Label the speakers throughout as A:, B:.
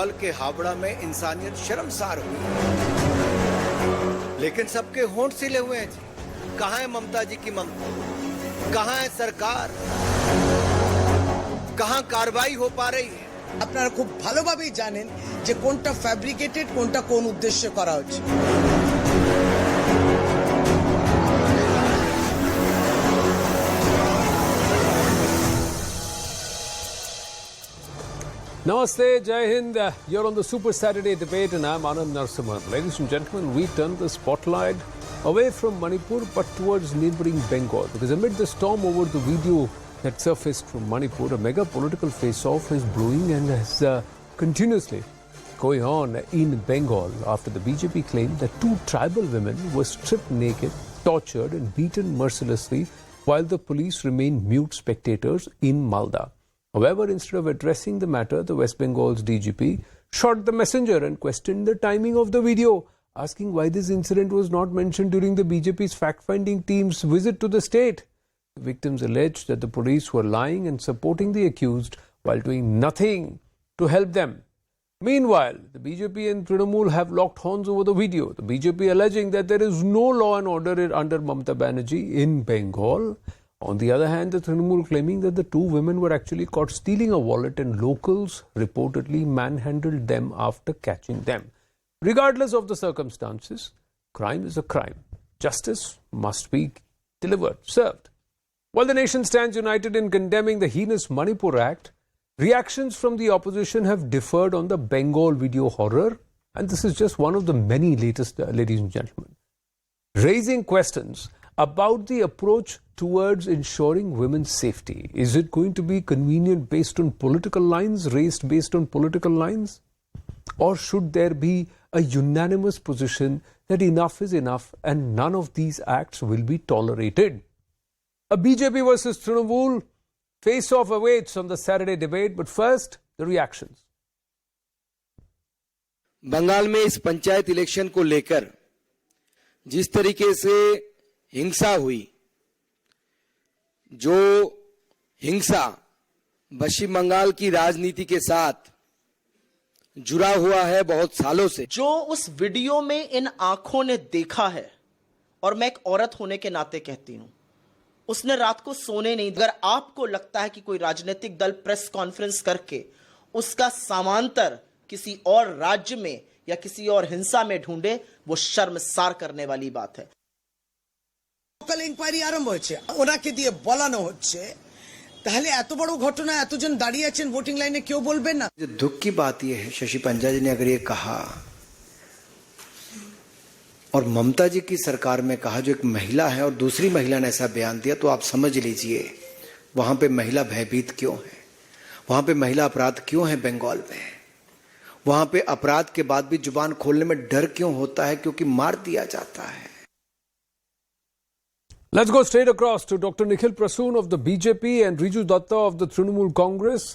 A: बंगाल के हावड़ा में इंसानियत शर्मसार हुई, लेकिन सबके होंठ सिले हुए हैं। कहाँ है ममता जी की ममता? कहाँ है सरकार? कहाँ कार्रवाई हो पा रही है?
B: আপনারা খুব ভালোভাবেই জানেন যে কোনটা ফ্যাব্রিকেটেড, কোনটা কোন উদ্দেশ্যে করা হচ্ছে।
C: Namaste, Jai Hind. You're on the Super Saturday debate and I'm Anand Narasimhan. Ladies and gentlemen, we turn the spotlight away from Manipur but towards neighbouring Bengal, because amid the storm over the video that surfaced from Manipur, a mega political face-off is brewing and is continuously going on in Bengal after the BJP claimed that two tribal women were stripped naked, tortured and beaten mercilessly while the police remained mute spectators in Malda. However, instead of addressing the matter, the West Bengal's DGP shot the messenger and questioned the timing of the video, asking why this incident was not mentioned during the BJP's fact-finding team's visit to the state. The victims alleged that the police were lying and supporting the accused while doing nothing to help them. Meanwhile, the BJP and Trinamool have locked horns over the video, the BJP alleging that there is no law and order under Mamata Banerjee in Bengal. On the other hand, the Trinamool claiming that the two women were actually caught stealing a wallet and locals reportedly manhandled them after catching them. Regardless of the circumstances, crime is a crime. Justice must be delivered, served. While the nation stands united in condemning the heinous Manipur Act, reactions from the opposition have differed on the Bengal Video Horror, and this is just one of the many latest, ladies and gentlemen, raising questions about the approach towards ensuring women's safety. Is it going to be convenient based on political lines, raised based on political lines? Or should there be a unanimous position that enough is enough and none of these acts will be tolerated? A BJP versus Trinamool face-off awaits on the Saturday debate, but first, the reactions.
A: Bengal में इस panchayat election को लेकर जिस तरीके से हिंसा हुई, जो हिंसा पश्चिम बंगाल की राजनीति के साथ जुड़ा हुआ है बहुत सालों से,
D: जो उस वीडियो में इन आंखों ने देखा है, और मैं एक औरत होने के नाते कहती हूं, उसने रात को सोने नहीं। अगर आपको लगता है कि कोई राजनीतिक दल प्रेस कॉन्फ्रेंस करके उसका समांतर किसी और राज्य में या किसी और हिंसा में ढूंढे, वो शर्मसार करने वाली बात है।
B: লোকাল ইনকোয়ারি আরম্ভ হয়েছে, ওনাকে দিয়ে বলানো হচ্ছে, তাহলে এত বড় ঘটনা, এতজন দাঁড়িয়ে আছেন ভোটিং লাইনে, কেউ বলবেন না?
A: दुख की बात यह है, शशि पंजा जी ने अगर ये कहा और ममता जी की सरकार में कहा, जो एक महिला है और दूसरी महिला ने ऐसा बयान दिया, तो आप समझ लीजिए वहां पे महिला भयभीत क्यों है, वहां पे महिला अपराध क्यों है बंगाल में, वहां पे अपराध के बाद भी जुबान खोलने में डर क्यों होता है, क्योंकि मार दिया जाता है।
C: Let's go straight across to Dr. Nikhil Prasoon of the BJP and Riju Datta of the Trinamool Congress.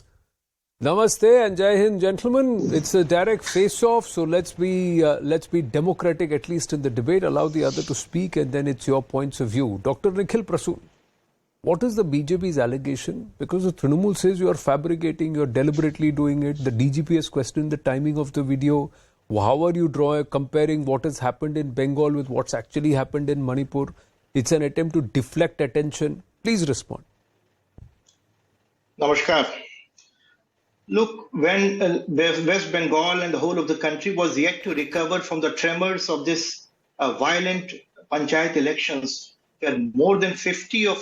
C: Namaste and Jai Hind, gentlemen. It's a direct face-off, so let's be democratic, at least in the debate. Allow the other to speak, and then it's your points of view. Dr. Nikhil Prasoon, what is the BJP's allegation? Because the Trinamool says you are fabricating, you are deliberately doing it. The DGP has questioned the timing of the video. How are you comparing what has happened in Bengal with what's actually happened in Manipur? It's an attempt to deflect attention. Please respond.
E: Namaskar. Look, when West Bengal and the whole of the country was yet to recover from the tremors of this violent panchayat elections, where more than 50 of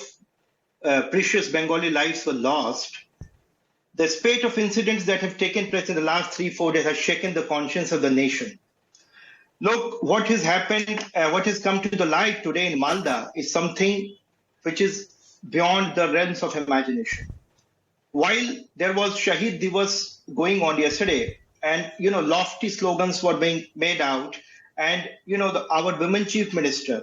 E: precious Bengali lives were lost, the spate of incidents that have taken place in the last 3-4 days has shaken the conscience of the nation. Look, what has happened, what has come to the light today in Malda is something which is beyond the realms of imagination. While there was Shahid Divas going on yesterday, and lofty slogans were being made out, and our women chief minister,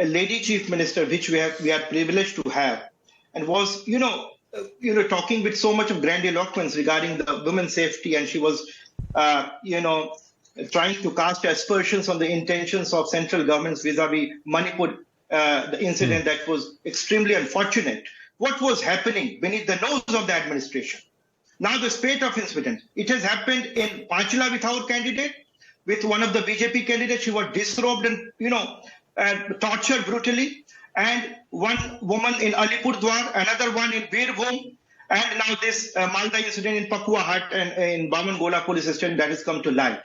E: a lady chief minister, which we are privileged to have, and was talking with so much of grandiloquence regarding the women's safety, and she was trying to cast aspersions on the intentions of central governments vis-a-vis Manipur, the incident that was extremely unfortunate. What was happening beneath the nose of the administration? Now the spate of incidents. It has happened in Panchla with our candidate, with one of the BJP candidates. She was disrobed and tortured brutally. And one woman in Alipurdwar, another one in Birbhum, and now this Malda incident in Pakua Hut and in Bamangola police station that has come to light.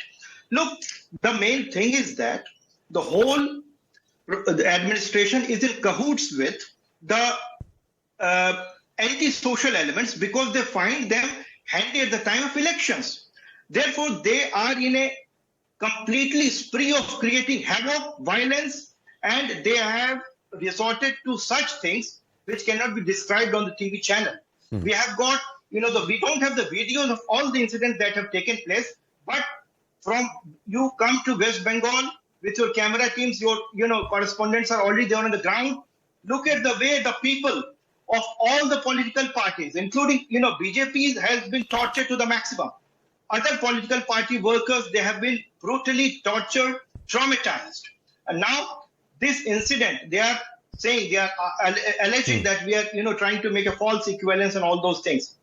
E: Look, the main thing is that the whole administration is in cahoots with the anti-social elements because they find them handy at the time of elections. Therefore, they are in a completely spree of creating havoc, violence, and they have resorted to such things which cannot be described on the TV channel. We have got, we don't have the videos of all the incidents that have taken place, but from you come to West Bengal with your camera teams, your correspondents are already there on the ground. Look at the way the people of all the political parties, including, BJP has been tortured to the maximum. Other political party workers, they have been brutally tortured, traumatized. And now this incident, they are saying, they are alleging that we are, trying to make a false equivalence and all those things.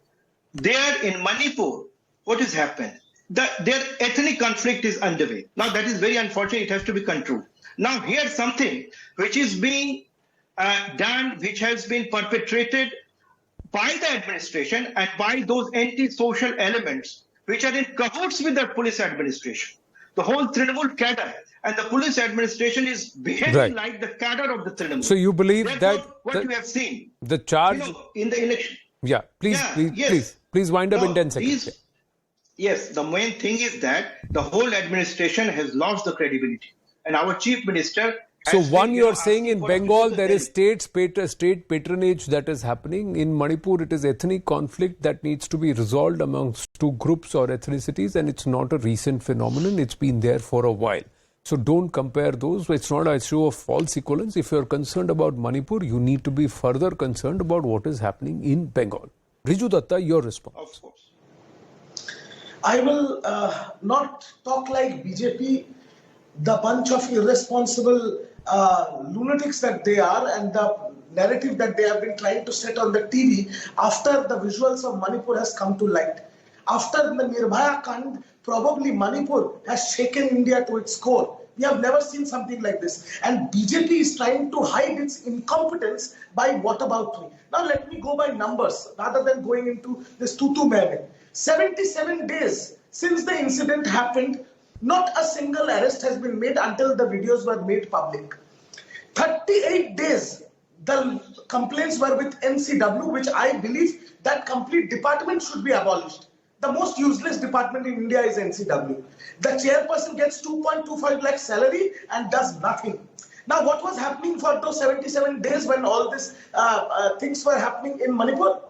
E: There in Manipur, what has happened? Their ethnic conflict is underway. Now that is very unfortunate. It has to be controlled. Now here's something which is being done, which has been perpetrated by the administration and by those anti-social elements which are in cahoots with the police administration. The whole Trinamool cadre and the police administration is behaving like the cadre of the Trinamool.
C: So you believe
E: Therefore, what you have seen
C: the charge
E: in the election.
C: Yeah, please wind up in 10 seconds.
E: Yes, the main thing is that the whole administration has lost the credibility, and our chief minister.
C: So one, you are saying in Bengal there is state patronage that is happening. In Manipur it is ethnic conflict that needs to be resolved amongst two groups or ethnicities, and it's not a recent phenomenon. It's been there for a while. So don't compare those. It's not an issue of false equivalence. If you're concerned about Manipur, you need to be further concerned about what is happening in Bengal. Riju Datta, your response.
E: Of course.
F: I will not talk like BJP, the bunch of irresponsible lunatics that they are, and the narrative that they have been trying to set on the TV after the visuals of Manipur has come to light. After the Nirbhaya Kand, probably Manipur has shaken India to its core. We have never seen something like this. And BJP is trying to hide its incompetence by whataboutery. Now let me go by numbers rather than going into this tutu meme. 77 days since the incident happened, not a single arrest has been made until the videos were made public. 38 days, the complaints were with NCW, which I believe that complete department should be abolished. The most useless department in India is NCW. The chairperson gets 2.25 lakh salary and does nothing. Now, what was happening for those 77 days when all these things were happening in Manipur?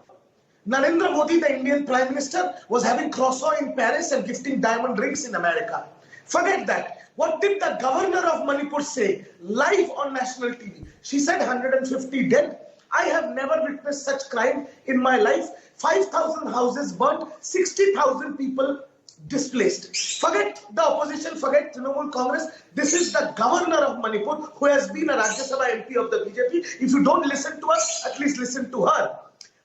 F: Narendra Modi, the Indian Prime Minister, was having croissant in Paris and gifting diamond rings in America. Forget that. What did the governor of Manipur say live on national TV? She said 150 dead. I have never witnessed such crime in my life. 5,000 houses burnt, 60,000 people displaced. Forget the opposition, forget Trinamool Congress. This is the governor of Manipur who has been a Rajya Sabha MP of the BJP. If you don't listen to us, at least listen to her.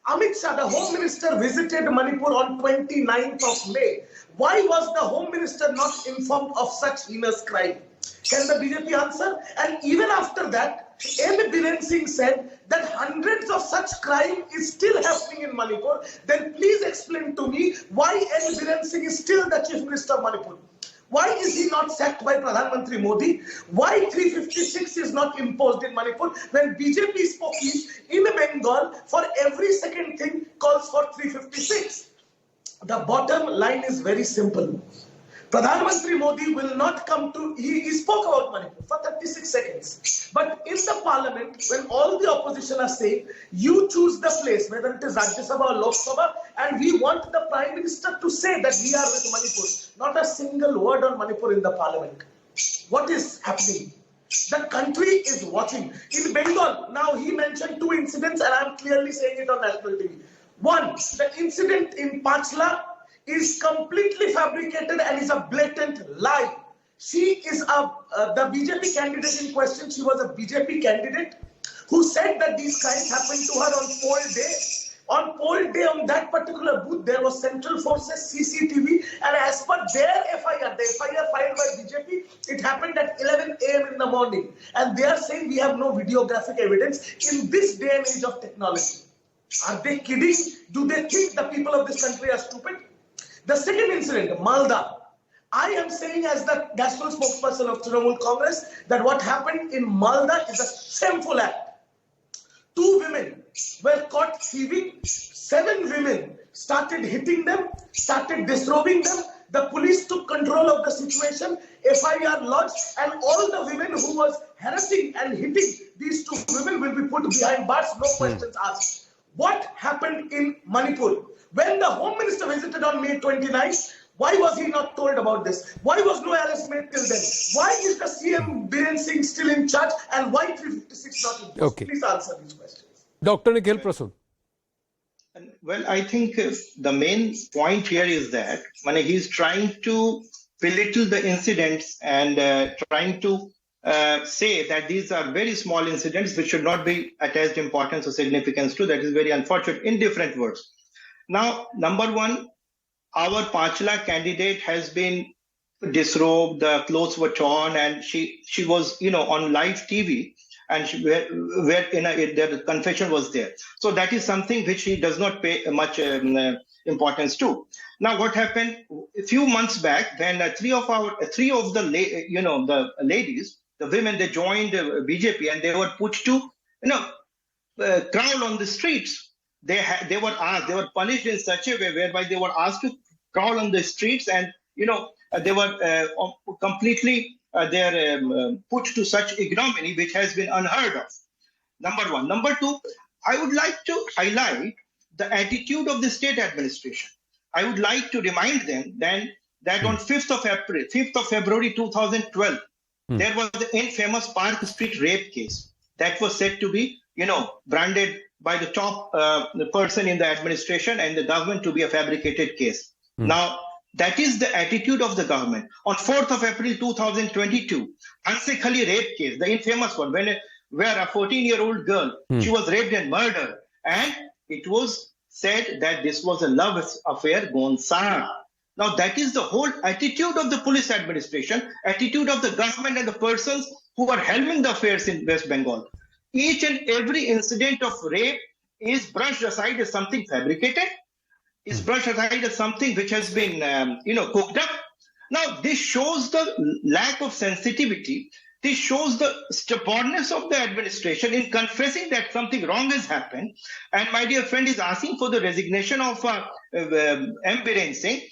F: Amit Shah, the Home Minister, visited Manipur on 29th of May. Why was the Home Minister not informed of such heinous crime? Can the BJP answer? And even after that, M. Biren Singh said that hundreds of such crime is still happening in Manipur. Then please explain to me why M. Biren Singh is still the Chief Minister of Manipur. Why is he not sacked by Pradhan Mantri Modi? Why 356 is not imposed in Manipur when BJP spokesman in Bengal for every second thing calls for 356? The bottom line is very simple. Pradhan Mantri Modi will not come to, he spoke about Manipur for 36 seconds. But in the parliament, when all the opposition are saying, you choose the place, whether it is Rajya Sabha or Lok Sabha, and we want the Prime Minister to say that we are with Manipur. Not a single word on Manipur in the parliament. What is happening? The country is watching. In Bengal, now he mentioned two incidents and I am clearly saying it on national TV. One, the incident in Panchla is completely fabricated and is a blatant lie. She is the BJP candidate in question. She was a BJP candidate who said that these crimes happened to her on poll day. On poll day on that particular booth, there was Central Forces CCTV, and as per their FIR, the FIR filed by BJP, it happened at 11 a.m. in the morning. And they are saying we have no videographic evidence in this day and age of technology. Are they kidding? Do they think the people of this country are stupid? The second incident, Malda. I am saying as the national spokesperson of Trinamool Congress that what happened in Malda is a shameful act. 2 women were caught thieving. 7 women started hitting them, started disrobing them. The police took control of the situation, FIR lodged, and all the women who was harassing and hitting these 2 women will be put behind bars, no questions asked. What happened in Manipur? When the Home Minister visited on May 29th, why was he not told about this? Why was no arrest made till then? Why is the CM Biren Singh still in charge, and why 356 not in place?
C: Okay.
F: Please answer these questions.
C: Dr. Nikhil Prasoon.
E: Well, I think the main point here is that he's trying to belittle the incidents and trying to say that these are very small incidents which should not be attached importance or significance to. That is very unfortunate in different words. Now, number one, our Pachla candidate has been disrobed, the clothes were torn, and she was, on live TV, and the confession was there. So that is something which he does not pay much importance to. Now, what happened a few months back when three of the ladies, the women, they joined BJP and they were put to, crawl on the streets. They were punished in such a way whereby they were asked to crawl on the streets, and they were completely put to such ignominy which has been unheard of. Number one. Number two, I would like to highlight the attitude of the state administration. I would like to remind them then that on 5th of February 2012, there was the infamous Park Street rape case that was said to be, branded by the top person in the administration and the government to be a fabricated case. Now, that is the attitude of the government. On 4th of April 2022, Hanse Khali rape case, the infamous one, where a 14-year-old girl, she was raped and murdered. And it was said that this was a love affair gone sour. Now, that is the whole attitude of the police administration, attitude of the government and the persons who are helming the affairs in West Bengal. Each and every incident of rape is brushed aside as something fabricated, is brushed aside as something which has been, cooked up. Now, this shows the lack of sensitivity. This shows the stubbornness of the administration in confessing that something wrong has happened. And my dear friend is asking for the resignation of M. Biren Singh.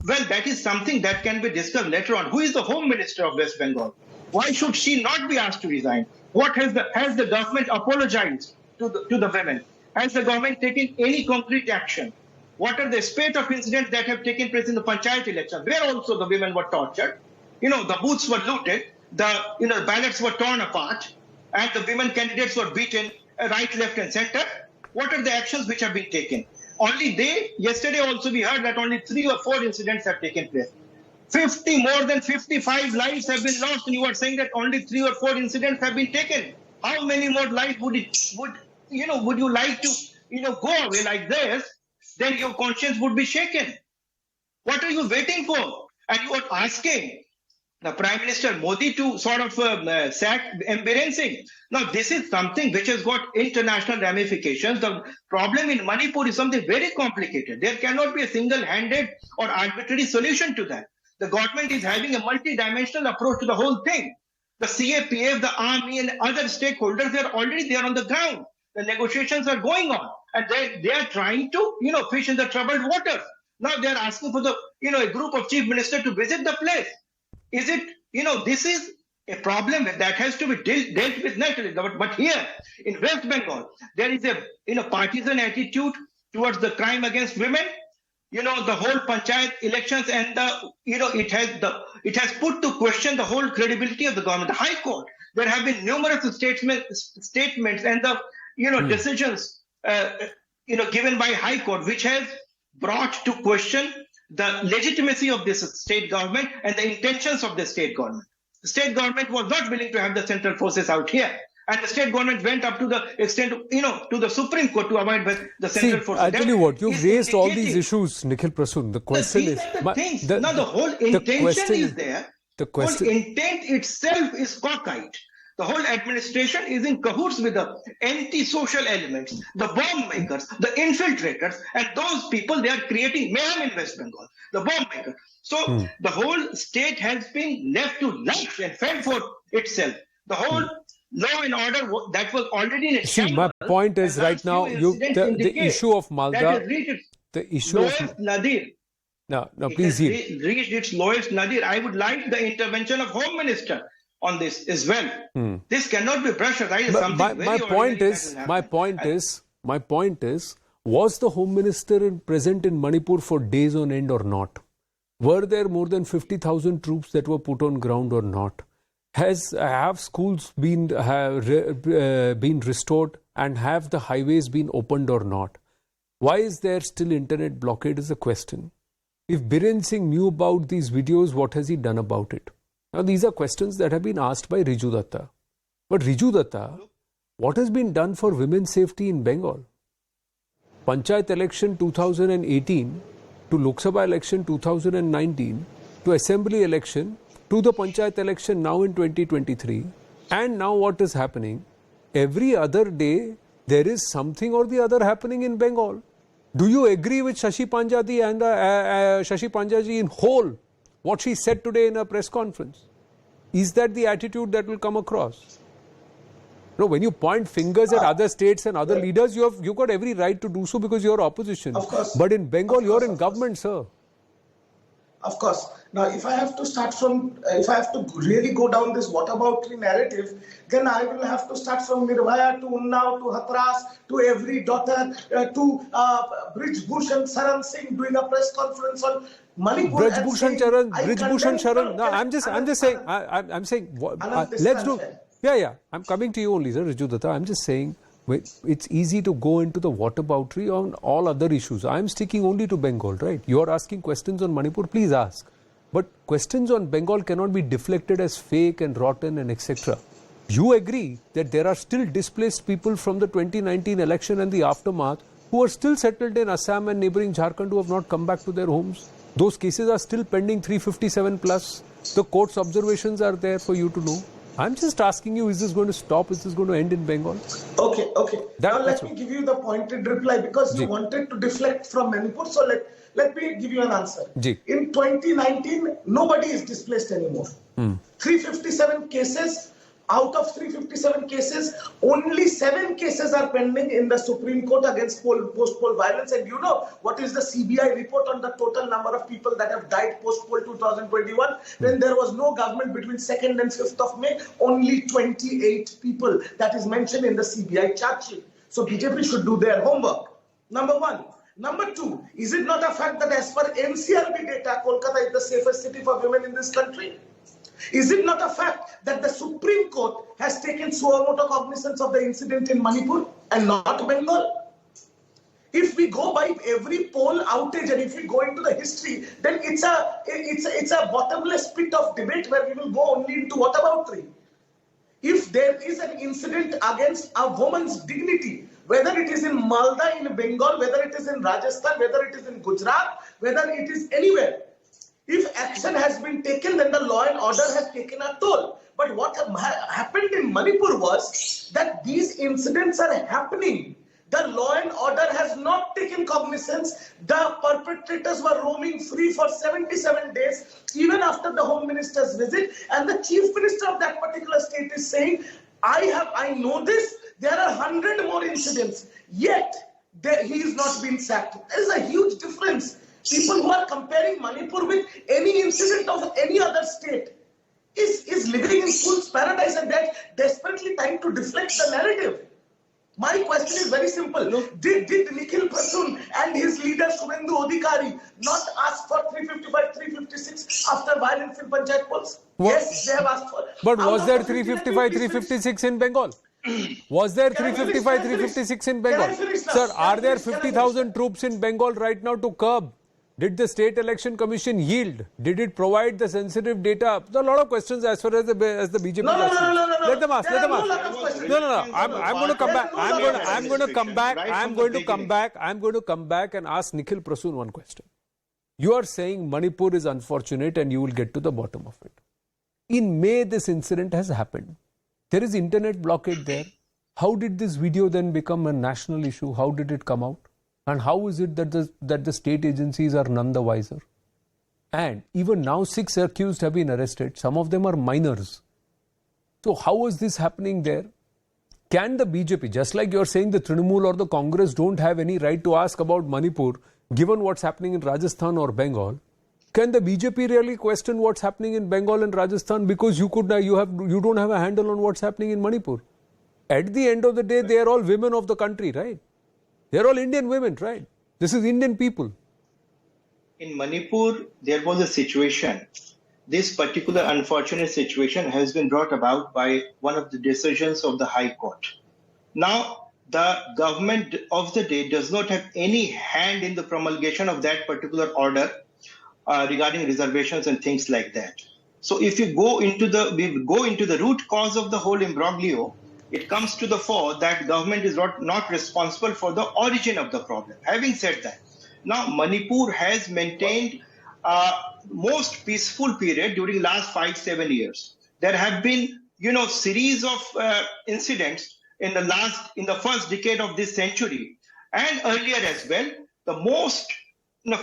E: Well, that is something that can be discussed later on. Who is the Home Minister of West Bengal? Why should she not be asked to resign? What has the government apologized to the women? Has the government taken any concrete action? What are the spate of incidents that have taken place in the Panchayat election, where also the women were tortured? The booths were looted, the ballots were torn apart, and the women candidates were beaten right, left, and center. What are the actions which have been taken? Yesterday also we heard that only 3 or 4 incidents have taken place. More than 55 lives have been lost, and you are saying that only 3 or 4 incidents have been taken. How many more lives would you like to go away like this? Then your conscience would be shaken. What are you waiting for? And you are asking the Prime Minister Modi to sort of sack M. Biren Singh. Now, this is something which has got international ramifications. The problem in Manipur is something very complicated. There cannot be a single-handed or arbitrary solution to that. The government is having a multi-dimensional approach to the whole thing. The CAPF, the army, and other stakeholders, they are already there on the ground. The negotiations are going on, and they are trying to, fish in the troubled waters. Now they are asking for a group of chief ministers to visit the place. Is it, this is a problem that has to be dealt with naturally. But here in West Bengal, there is a partisan attitude towards the crime against women. The whole panchayat elections, and it has put to question the whole credibility of the government. The High Court, there have been numerous statements and the decisions given by High Court, which has brought to question the legitimacy of this state government and the intentions of the state government. The state government was not willing to have the central forces out here, And the state government went up to the extent, to the Supreme Court to avoid the
C: See,
E: central force.
C: I tell you what, you've
E: is
C: raised all
E: indicating-
C: these issues, Nikhil Prasoon. The question
E: These
C: is...
E: are the things. The whole intention is there.
C: The question...
E: whole intent itself is cockeyed. The whole administration is in cahoots with the anti-social elements, the bomb makers, the infiltrators, and those people, they are creating mayhem in West Bengal, the bomb makers. So the whole state has been left to lunch and fend for itself. The whole law and order that was already in its
C: See, my point is right now, the issue of Malda, the issue of...
E: Nadir.
C: No,
E: It
C: please
E: has
C: hear.
E: reached its lowest nadir. I would like the intervention of Home Minister on this as well. This cannot be brushed aside as something very
C: My point
E: ordinary
C: is,
E: that will
C: my point is, was the Home Minister present in Manipur for days on end or not? Were there more than 50,000 troops that were put on ground or not? Have schools been restored, and have the highways been opened or not? Why is there still internet blockade is a question. If Biren Singh knew about these videos, what has he done about it? Now these are questions that have been asked by Riju Datta. But Riju Datta, what has been done for women's safety in Bengal? Panchayat election 2018 to Lok Sabha election 2019 to Assembly election to the Panchayat election now in 2023, and now what is happening? Every other day there is something or the other happening in Bengal. Do you agree with Shashi Panjadi and Shashi Panjaji in whole what she said today in a press conference? Is that the attitude that will come across? No, when you point fingers at other states and other leaders, you've got every right to do so because you're opposition.
F: Of course.
C: But in Bengal, you're in government, sir.
F: Of course. Now, if I have to start from, if I have to really go down this whataboutery narrative, then I will have to start from Nirbhaya to Unnao to Hathras to every daughter to Brij Bhushan Saran Singh doing a press conference on Manipur.
C: Brij Bhushan Sharan. No, I'm just saying. I'm saying. Let's do. Yeah. I'm coming to you only, sir, Riju Datta. I'm just saying. It's easy to go into the whataboutery on all other issues. I'm sticking only to Bengal, right? You're asking questions on Manipur, please ask. But questions on Bengal cannot be deflected as fake and rotten and etc. You agree that there are still displaced people from the 2019 election and the aftermath who are still settled in Assam and neighbouring Jharkhand who have not come back to their homes? Those cases are still pending 357 plus. The court's observations are there for you to know. I'm just asking you, is this going to stop? Is this going to end in Bengal?
F: Okay. Now let me give you the pointed reply because you wanted to deflect from Manipur. So let me give you an answer. In 2019, nobody is displaced anymore. 357 cases. Out of 357 cases, only 7 cases are pending in the Supreme Court against post-poll violence. And you know what is the CBI report on the total number of people that have died post-poll 2021? When there was no government between 2nd and 5th of May, only 28 people. That is mentioned in the CBI charge sheet. So BJP should do their homework. Number one. Number two, is it not a fact that as per NCRB data, Kolkata is the safest city for women in this country? Is it not a fact that the Supreme Court has taken suo motu cognizance of the incident in Manipur and not Bengal? If we go by every poll outage and if we go into the history, then it's a bottomless pit of debate where we will go only into whataboutery. If there is an incident against a woman's dignity, whether it is in Malda in Bengal, whether it is in Rajasthan, whether it is in Gujarat, whether it is anywhere, if action has been taken, then the law and order has taken a toll. But what happened in Manipur was that these incidents are happening. The law and order has not taken cognizance. The perpetrators were roaming free for 77 days, even after the Home Minister's visit. And the Chief Minister of that particular state is saying, I know this, there are 100 more incidents, yet he is not being sacked. There is a huge difference. People who are comparing Manipur with any incident of any other state is living in fool's paradise, and they're desperately trying to deflect the narrative. My question is very simple. Did Nikhil Prasoon and his leader Suvendu Adhikari not ask for 355, 356 after violence in Panchayat polls? Yes, they have asked for.
C: But was there 355, 356 in Bengal? Was there 355, 356 in Bengal? Sir, are there 50,000 troops in Bengal right now to curb Did the State Election Commission yield? Did it provide the sensitive data? There are a lot of questions as far as the BJP.
F: No.
C: Let them ask.
F: There
C: Let them
F: are no
C: ask.
F: lack of questions.
C: No. I'm going to come back. I'm going to come back. I'm going to come back and ask Nikhil Prasoon one question. You are saying Manipur is unfortunate and you will get to the bottom of it. In May, this incident has happened. There is internet blockade there. How did this video then become a national issue? How did it come out? And how is it that the state agencies are none the wiser? And even now 6 accused have been arrested. Some of them are minors. So how is this happening there? Can the BJP, just like you're saying the Trinamool or the Congress don't have any right to ask about Manipur, given what's happening in Rajasthan or Bengal, can the BJP really question what's happening in Bengal and Rajasthan because you don't have a handle on what's happening in Manipur? At the end of the day, they are all women of the country, right? They're all Indian women, right? This is Indian people.
E: In Manipur, there was a situation. This particular unfortunate situation has been brought about by one of the decisions of the High Court. Now, the government of the day does not have any hand in the promulgation of that particular order regarding reservations and things like that. So if we go into the root cause of the whole imbroglio, it comes to the fore that government is not responsible for the origin of the problem. Having said that, now Manipur has maintained most peaceful period during last 5-7 years. There have been, series of incidents in the first decade of this century and earlier as well. The most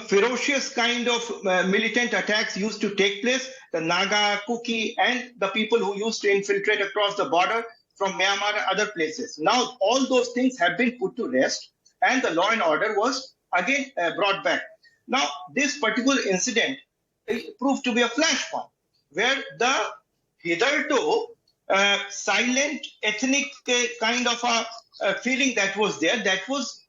E: ferocious kind of militant attacks used to take place. The Naga, Kuki, and the people who used to infiltrate across the border from Myanmar and other places. Now, all those things have been put to rest and the law and order was again brought back. Now, this particular incident proved to be a flashpoint where the hitherto silent ethnic kind of a feeling that was there, that was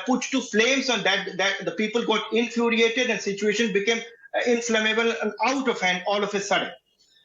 E: put to flames, and that the people got infuriated and situation became inflammable and out of hand all of a sudden.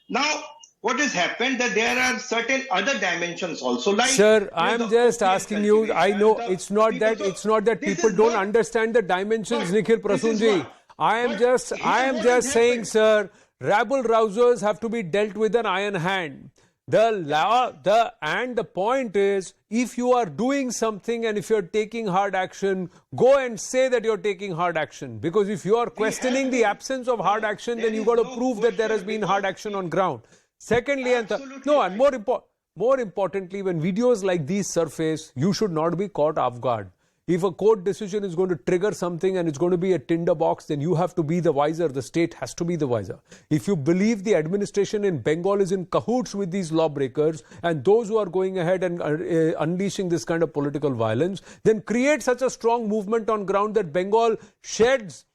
E: Now, what has happened that there are certain other dimensions also. Like,
C: sir, I'm just asking you. I know it's not that people don't understand the dimensions, Nikhil Prasoonji. I am just saying, sir, rabble rousers have to be dealt with an iron hand. The point is, if you are doing something and if you're taking hard action, go and say that you're taking hard action. Because if you are questioning the absence of hard action, then you've got to prove that there has been hard action on ground. Secondly, and more importantly, when videos like these surface, you should not be caught off guard. If a court decision is going to trigger something and it's going to be a tinderbox, then you have to be the wiser. The state has to be the wiser. If you believe the administration in Bengal is in cahoots with these lawbreakers and those who are going ahead and unleashing this kind of political violence, then create such a strong movement on ground that Bengal sheds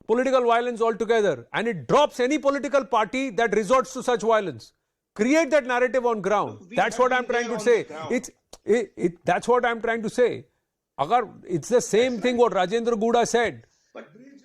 C: political violence altogether and it drops any political party that resorts to such violence. Create that narrative on ground. That's what I'm trying to say. That's what I'm trying to say. It's the same thing what Rajendra Gouda said.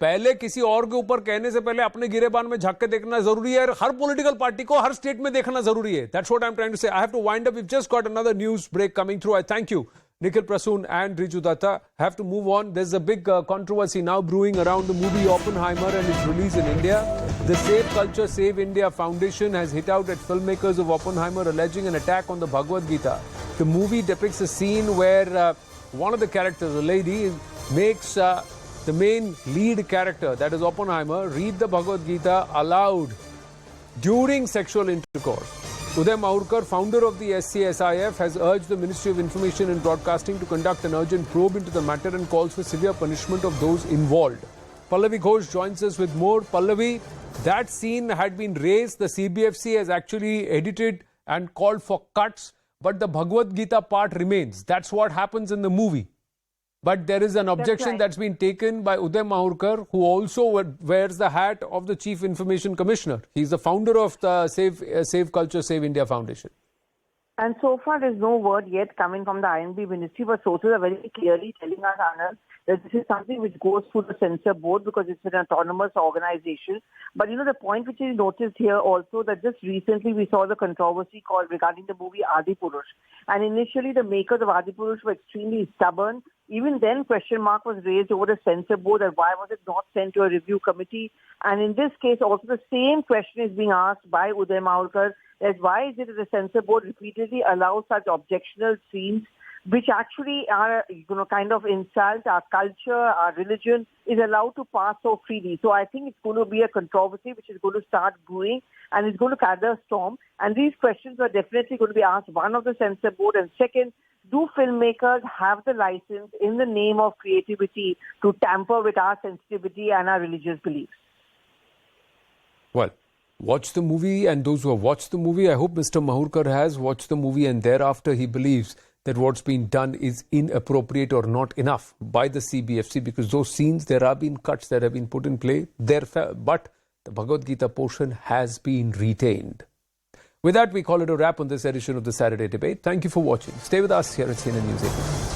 C: पहले किसी और के ऊपर कहने से पहले अपने गिरेबान में झांक के देखना जरूरी है. हर पॉलिटिकल पार्टी को हर स्टेट में देखना जरूरी है. That's what I'm trying to say. I have to wind up. We've just got another news break coming through. I thank you, Nikhil Prasoon and Riju Datta. Have to move on. There's a big controversy now brewing around the movie Oppenheimer and its release in India. The Save Culture, Save India Foundation has hit out at filmmakers of Oppenheimer alleging an attack on the Bhagavad Gita. The movie depicts a scene where one of the characters, a lady, makes the main lead character, that is Oppenheimer, read the Bhagavad Gita aloud during sexual intercourse. Uday Mahurkar, founder of the SCSIF, has urged the Ministry of Information and Broadcasting to conduct an urgent probe into the matter and calls for severe punishment of those involved. Pallavi Ghosh joins us with more. Pallavi, that scene had been raised. The CBFC has actually edited and called for cuts, but the Bhagavad Gita part remains. That's what happens in the movie. But there is an objection that's been taken by Uday Mahurkar, who also wears the hat of the Chief Information Commissioner. He's the founder of the Save Culture, Save India Foundation.
G: And so far, there's no word yet coming from the INB Ministry, but sources are very clearly telling us, Anand, that this is something which goes through the censor board because it's an autonomous organization. But the point which is noticed here also that just recently we saw the controversy called regarding the movie Adipurush. And initially the makers of Adipurush were extremely stubborn. even then question mark was raised over the censor board that why was it not sent to a review committee. And in this case also the same question is being asked by Uday Maurkar, that why is it that the censor board repeatedly allows such objectionable scenes which actually are, kind of insult our culture, our religion, is allowed to pass so freely. So I think it's going to be a controversy which is going to start brewing and it's going to gather a storm. And these questions are definitely going to be asked, one, of the censor board, and second, do filmmakers have the license in the name of creativity to tamper with our sensitivity and our religious beliefs?
C: Well, watch the movie, and those who have watched the movie, I hope Mr. Maurkar has watched the movie and thereafter he believes that what's been done is inappropriate or not enough by the CBFC, because those scenes, there have been cuts that have been put in play, but the Bhagavad Gita portion has been retained. With that, we call it a wrap on this edition of the Saturday Debate. Thank you for watching. Stay with us here at CNN News 18.